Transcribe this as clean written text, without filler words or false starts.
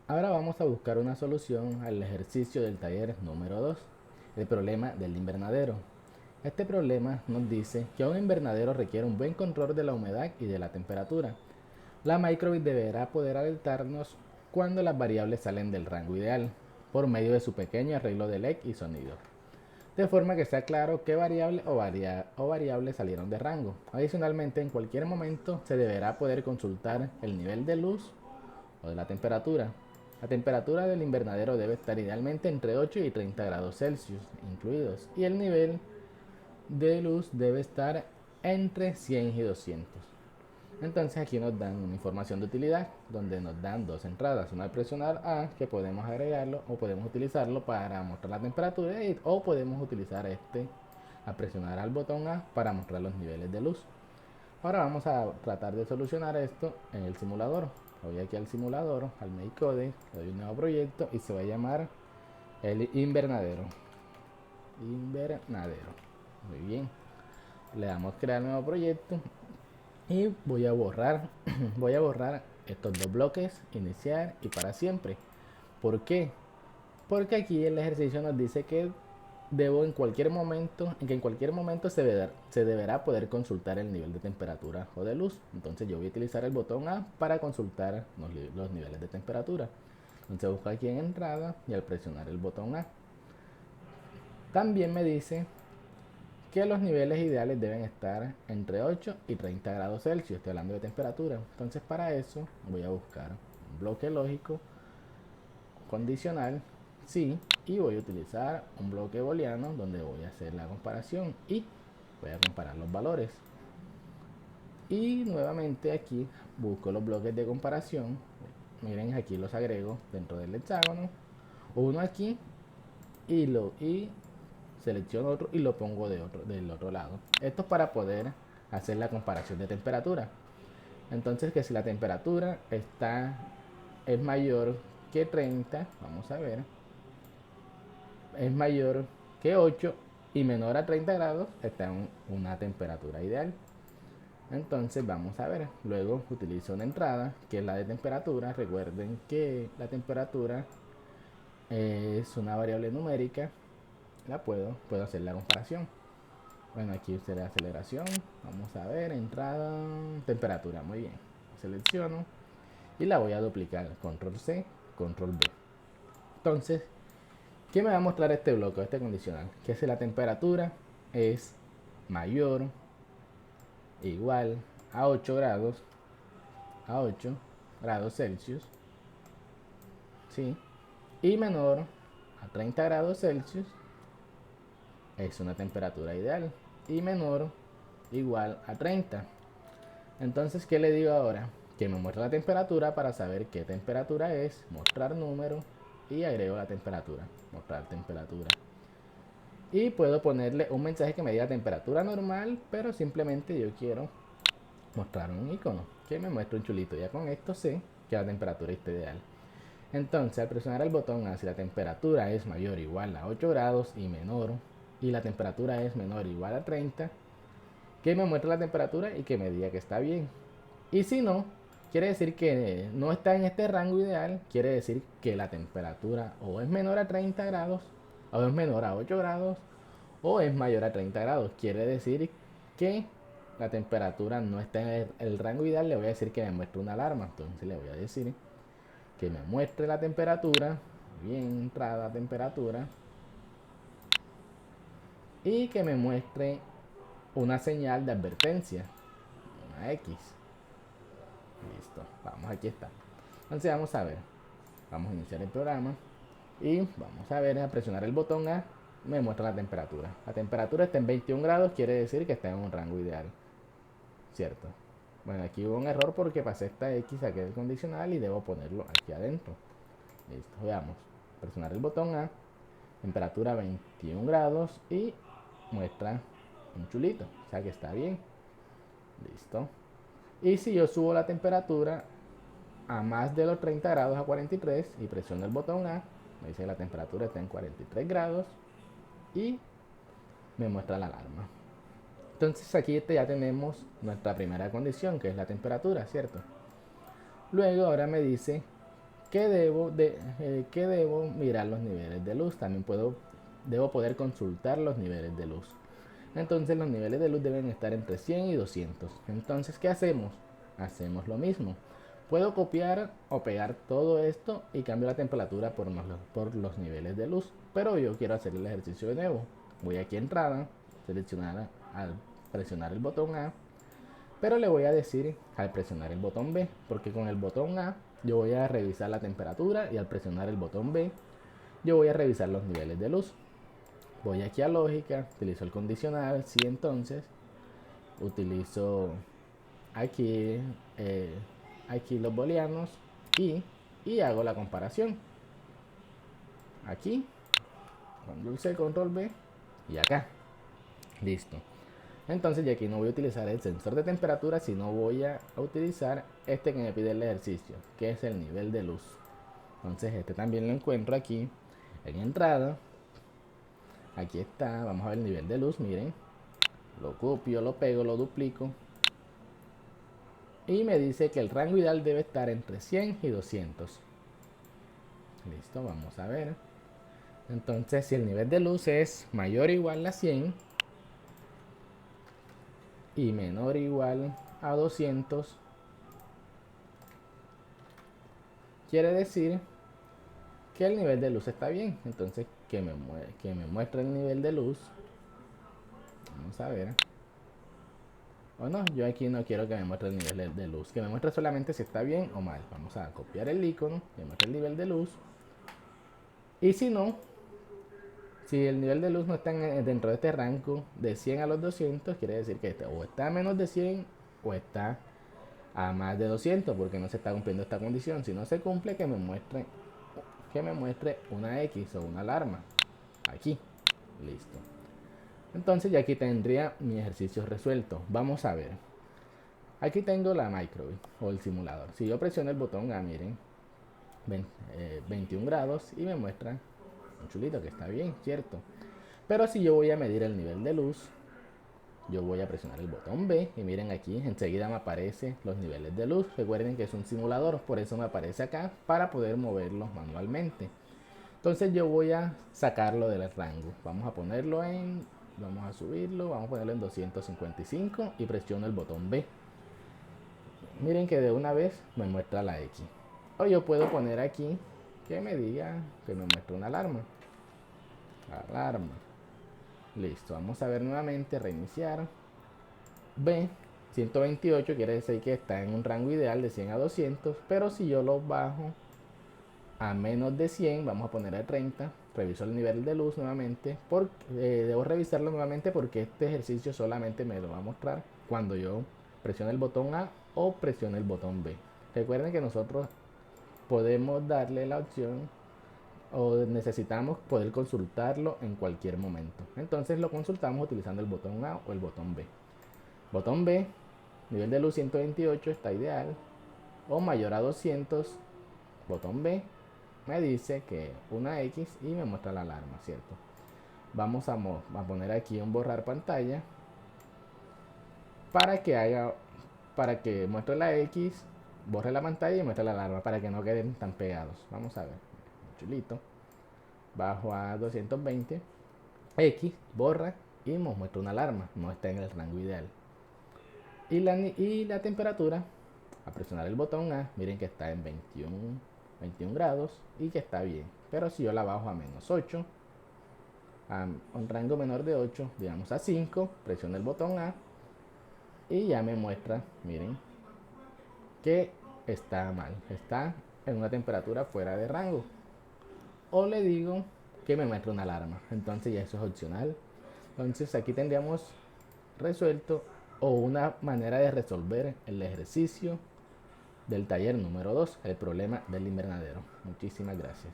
Ahora vamos a buscar una solución al ejercicio del taller número 2, el problema del invernadero. Este problema nos dice que un invernadero requiere un buen control de la humedad y de la temperatura. La microbit deberá poder alertarnos cuando las variables salen del rango ideal, por medio de su pequeño arreglo de LED y sonido, de forma que sea claro qué variable o variables salieron de rango. Adicionalmente, en cualquier momento se deberá poder consultar el nivel de luz o de la temperatura. La temperatura del invernadero debe estar idealmente entre 8 y 30 grados Celsius incluidos, y el nivel de luz debe estar entre 100 y 200. Entonces aquí nos dan una información de utilidad donde nos dan dos entradas, una al presionar A, que podemos agregarlo o podemos utilizarlo para mostrar la temperatura, o podemos utilizar este a presionar al botón A para mostrar los niveles de luz. Ahora vamos a tratar de solucionar esto en el simulador. Voy aquí al simulador, al MakeCode, le doy un nuevo proyecto y se va a llamar el invernadero. Invernadero. Muy bien. Le damos crear nuevo proyecto y voy a borrar voy a borrar estos dos bloques, iniciar y para siempre. ¿Por qué? Porque aquí el ejercicio nos dice que en cualquier momento se deberá poder consultar el nivel de temperatura o de luz. Entonces yo voy a utilizar el botón A para consultar los niveles de temperatura. Entonces busco aquí en entrada y al presionar el botón A. También me dice que los niveles ideales deben estar entre 8 y 30 grados Celsius. Estoy hablando de temperatura. Entonces para eso voy a buscar un bloque lógico condicional, sí, y voy a utilizar un bloque booleano donde voy a hacer la comparación y voy a comparar los valores. Y nuevamente aquí busco los bloques de comparación. Miren, aquí los agrego dentro del hexágono. Uno aquí y selecciono otro y lo pongo del otro lado. Esto es para poder hacer la comparación de temperatura. Entonces que si la temperatura es mayor que 30, vamos a ver, es mayor que 8 y menor a 30 grados, está en una temperatura ideal. Entonces vamos a ver, luego utilizo una entrada que es la de temperatura. Recuerden que la temperatura es una variable numérica, puedo hacer la comparación. Bueno, aquí será aceleración, vamos a ver, entrada, temperatura, muy bien. Selecciono y la voy a duplicar, control C, control V. Entonces, ¿qué me va a mostrar este bloque, este condicional? Que si la temperatura es mayor, igual a 8 grados Celsius, ¿sí? Y menor a 30 grados Celsius, es una temperatura ideal. Y menor igual a 30. Entonces, ¿qué le digo ahora? Que me muestre la temperatura para saber qué temperatura es, mostrar número y agrego la temperatura, mostrar temperatura. Y puedo ponerle un mensaje que me diga temperatura normal, pero simplemente yo quiero mostrar un icono que me muestre un chulito. Ya con esto sé que la temperatura está ideal. Entonces, al presionar el botón A, si la temperatura es mayor o igual a 8 grados y la temperatura es menor o igual a 30, que me muestre la temperatura y que me diga que está bien. Y si no, quiere decir que no está en este rango ideal, quiere decir que la temperatura o es menor a 30 grados, o es menor a 8 grados, o es mayor a 30 grados. Quiere decir que la temperatura no está en el rango ideal. Le voy a decir que me muestre una alarma. Entonces le voy a decir que me muestre la temperatura, bien, entrada temperatura, y que me muestre una señal de advertencia, una X. Listo, vamos, aquí está. Entonces vamos a ver, vamos a iniciar el programa y vamos a ver, a presionar el botón A, me muestra la temperatura. La temperatura está en 21 grados, quiere decir que está en un rango ideal, ¿cierto? Bueno, aquí hubo un error porque pasé esta X, saqué el condicional y debo ponerlo aquí adentro. Listo, veamos. Presionar el botón A, temperatura 21 grados y muestra un chulito, o sea que está bien. Listo. Y si yo subo la temperatura a más de los 30 grados, a 43, y presiono el botón A, me dice que la temperatura está en 43 grados y me muestra la alarma. Entonces aquí ya tenemos nuestra primera condición, que es la temperatura, ¿cierto? Luego ahora me dice que debo mirar los niveles de luz. También debo poder consultar los niveles de luz. Entonces los niveles de luz deben estar entre 100 y 200. Entonces, ¿qué hacemos? Hacemos lo mismo. Puedo copiar o pegar todo esto y cambio la temperatura por los niveles de luz. Pero yo quiero hacer el ejercicio de nuevo. Voy aquí a entrada, seleccionar al presionar el botón A. Pero le voy a decir al presionar el botón B, porque con el botón A yo voy a revisar la temperatura y al presionar el botón B yo voy a revisar los niveles de luz. Voy aquí a lógica, utilizo el condicional, si entonces utilizo aquí, aquí los booleanos y hago la comparación. Aquí, control C, control B y acá. Listo. Entonces ya aquí no voy a utilizar el sensor de temperatura, sino voy a utilizar este que me pide el ejercicio, que es el nivel de luz. Entonces este también lo encuentro aquí en entrada. Aquí está, vamos a ver el nivel de luz, miren. Lo copio, lo pego, lo duplico. Y me dice que el rango ideal debe estar entre 100 y 200. Listo, vamos a ver. Entonces si el nivel de luz es mayor o igual a 100 y menor o igual a 200, quiere decir que el nivel de luz está bien. Entonces que me muestre el nivel de luz. Vamos a ver. O no, yo aquí no quiero que me muestre el nivel de luz, que me muestre solamente si está bien o mal. Vamos a copiar el icono, que muestre el nivel de luz. Y si no, si el nivel de luz no está dentro de este rango de 100 a los 200, quiere decir que o está a menos de 100 o está a más de 200, porque no se está cumpliendo esta condición. Si no se cumple, que me muestre una X o una alarma. Aquí, listo. Entonces ya aquí tendría mi ejercicio resuelto. Vamos a ver. Aquí tengo la microbit o el simulador. Si yo presiono el botón A, miren, 21 grados y me muestra un chulito que está bien, ¿cierto? Pero si yo voy a medir el nivel de luz, yo voy a presionar el botón B y miren aquí, enseguida me aparecen los niveles de luz. Recuerden que es un simulador, por eso me aparece acá para poder moverlos manualmente. Entonces yo voy a sacarlo del rango. Vamos a subirlo, vamos a ponerlo en 255 y presiono el botón B. Miren que de una vez me muestra la X. O yo puedo poner aquí que me diga, que me muestre una alarma. Alarma. Listo, vamos a ver nuevamente, reiniciar. B, 128 quiere decir que está en un rango ideal de 100 a 200, pero si yo lo bajo a menos de 100, vamos a poner a 30, reviso el nivel de luz nuevamente, debo revisarlo nuevamente porque este ejercicio solamente me lo va a mostrar cuando yo presione el botón A o presione el botón B. Recuerden que nosotros podemos darle la opción o necesitamos poder consultarlo en cualquier momento. Entonces lo consultamos utilizando el botón A o el botón B. Botón B, nivel de luz 128 está ideal o mayor a 200. Botón B me dice que una X y me muestra la alarma, ¿cierto? Vamos a poner aquí un borrar pantalla para que muestre la X, borre la pantalla y muestre la alarma para que no queden tan pegados. Vamos a ver, chulito. Bajo a 220, X, borra y nos muestra una alarma, no está en el rango ideal. Y la temperatura, a presionar el botón A, miren que está en 21 grados y que está bien. Pero si yo la bajo a menos 8, a un rango menor de 8, digamos a 5, presiono el botón A y ya me muestra, miren, que está mal, está en una temperatura fuera de rango. O le digo que me muestre una alarma, entonces ya eso es opcional. Entonces aquí tendríamos resuelto o una manera de resolver el ejercicio del taller número 2, el problema del invernadero. Muchísimas gracias.